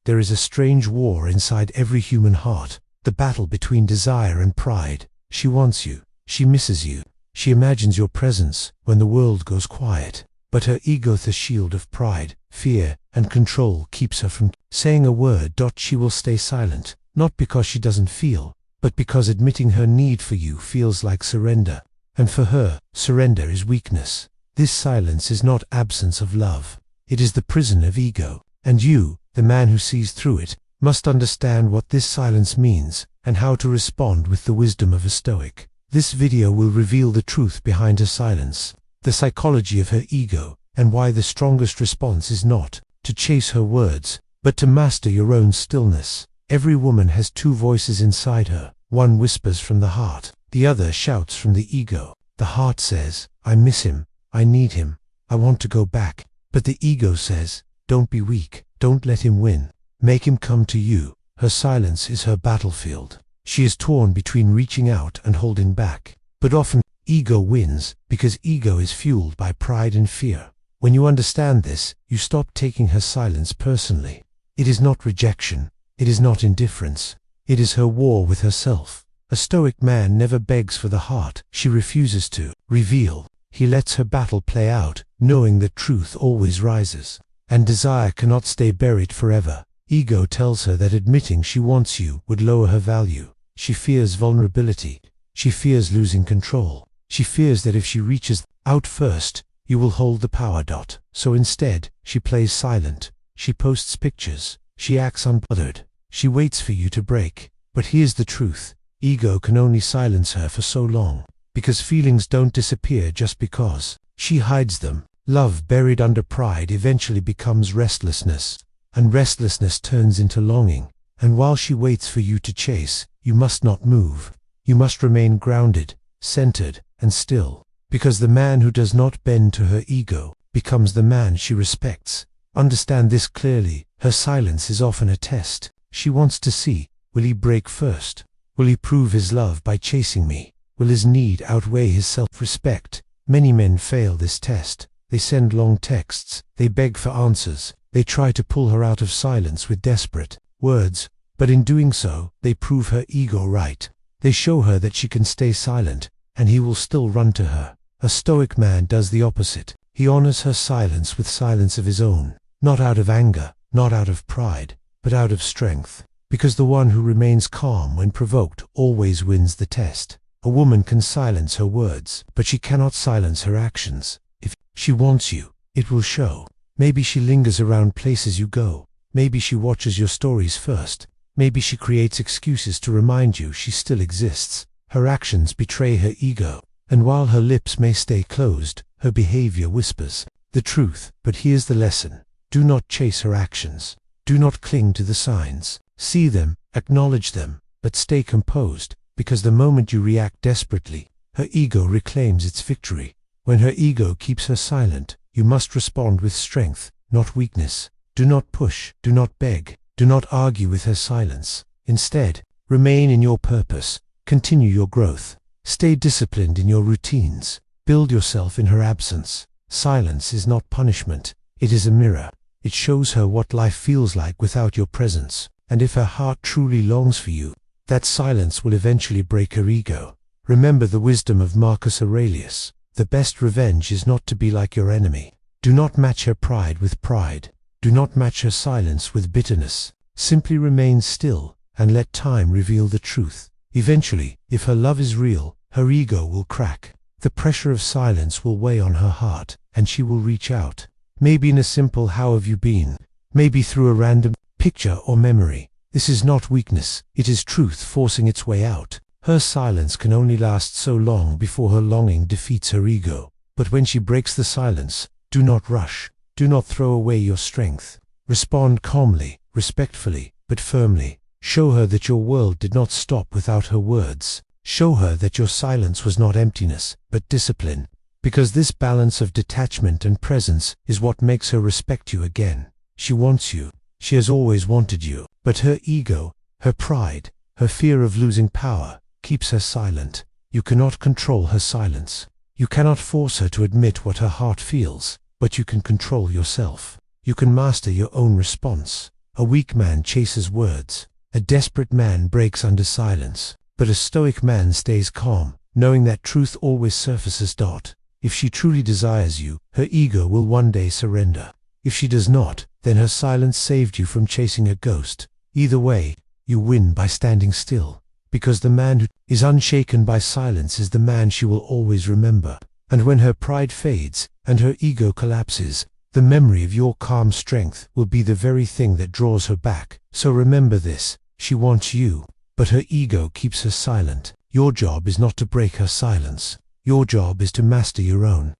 There is a strange war inside every human heart, the battle between desire and pride. She wants you, she misses you, she imagines your presence when the world goes quiet. But her ego, the shield of pride, fear, and control, keeps her from saying a word. She will stay silent, not because she doesn't feel, but because admitting her need for you feels like surrender. And for her, surrender is weakness. This silence is not absence of love. It is the prison of ego. And you, the man who sees through it, must understand what this silence means and how to respond with the wisdom of a Stoic. This video will reveal the truth behind her silence, the psychology of her ego, and why the strongest response is not to chase her words, but to master your own stillness. Every woman has two voices inside her. One whispers from the heart, the other shouts from the ego. The heart says, I miss him, I need him, I want to go back. But the ego says, don't be weak, don't let him win, make him come to you. Her silence is her battlefield. She is torn between reaching out and holding back. But often, ego wins, because ego is fueled by pride and fear. When you understand this, you stop taking her silence personally. It is not rejection, it is not indifference, it is her war with herself. A Stoic man never begs for the heart she refuses to reveal. He lets her battle play out, knowing that truth always rises, and desire cannot stay buried forever. Ego tells her that admitting she wants you would lower her value. She fears vulnerability. She fears losing control. She fears that if she reaches out first, you will hold the power. So instead, she plays silent. She posts pictures. She acts unbothered. She waits for you to break. But here's the truth. Ego can only silence her for so long, because feelings don't disappear just because she hides them. Love buried under pride eventually becomes restlessness, and restlessness turns into longing. And while she waits for you to chase, you must not move. You must remain grounded, centered, and still, because the man who does not bend to her ego becomes the man she respects. Understand this clearly. Her silence is often a test. She wants to see, will he break first? Will he prove his love by chasing me? Will his need outweigh his self-respect? Many men fail this test. They send long texts, they beg for answers, they try to pull her out of silence with desperate words, but in doing so, they prove her ego right. They show her that she can stay silent, and he will still run to her. A Stoic man does the opposite. He honors her silence with silence of his own, not out of anger, not out of pride, but out of strength. Because the one who remains calm when provoked always wins the test. A woman can silence her words, but she cannot silence her actions. If she wants you, it will show. Maybe she lingers around places you go. Maybe she watches your stories first. Maybe she creates excuses to remind you she still exists. Her actions betray her ego, and while her lips may stay closed, her behavior whispers the truth. But here's the lesson. Do not chase her actions. Do not cling to the signs. See them, acknowledge them, but stay composed, because the moment you react desperately, her ego reclaims its victory. When her ego keeps her silent, you must respond with strength, not weakness. Do not push, do not beg, do not argue with her silence. Instead, remain in your purpose, continue your growth, stay disciplined in your routines, build yourself in her absence. Silence is not punishment, it is a mirror. It shows her what life feels like without your presence. And if her heart truly longs for you, that silence will eventually break her ego. Remember the wisdom of Marcus Aurelius. The best revenge is not to be like your enemy. Do not match her pride with pride. Do not match her silence with bitterness. Simply remain still, and let time reveal the truth. Eventually, if her love is real, her ego will crack. The pressure of silence will weigh on her heart, and she will reach out. Maybe in a simple "how have you been?" Maybe through a random picture or memory. This is not weakness, it is truth forcing its way out. Her silence can only last so long before her longing defeats her ego. But when she breaks the silence, do not rush. Do not throw away your strength. Respond calmly, respectfully, but firmly. Show her that your world did not stop without her words. Show her that your silence was not emptiness, but discipline. Because this balance of detachment and presence is what makes her respect you again. She wants you. She has always wanted you, but her ego, her pride, her fear of losing power, keeps her silent. You cannot control her silence. You cannot force her to admit what her heart feels, but you can control yourself. You can master your own response. A weak man chases words. A desperate man breaks under silence. But a stoic man stays calm, knowing that truth always surfaces. If she truly desires you, her ego will one day surrender. If she does not, then her silence saved you from chasing a ghost. Either way, you win by standing still. Because the man who is unshaken by silence is the man she will always remember. And when her pride fades, and her ego collapses, the memory of your calm strength will be the very thing that draws her back. So remember this, she wants you, but her ego keeps her silent. Your job is not to break her silence. Your job is to master your own.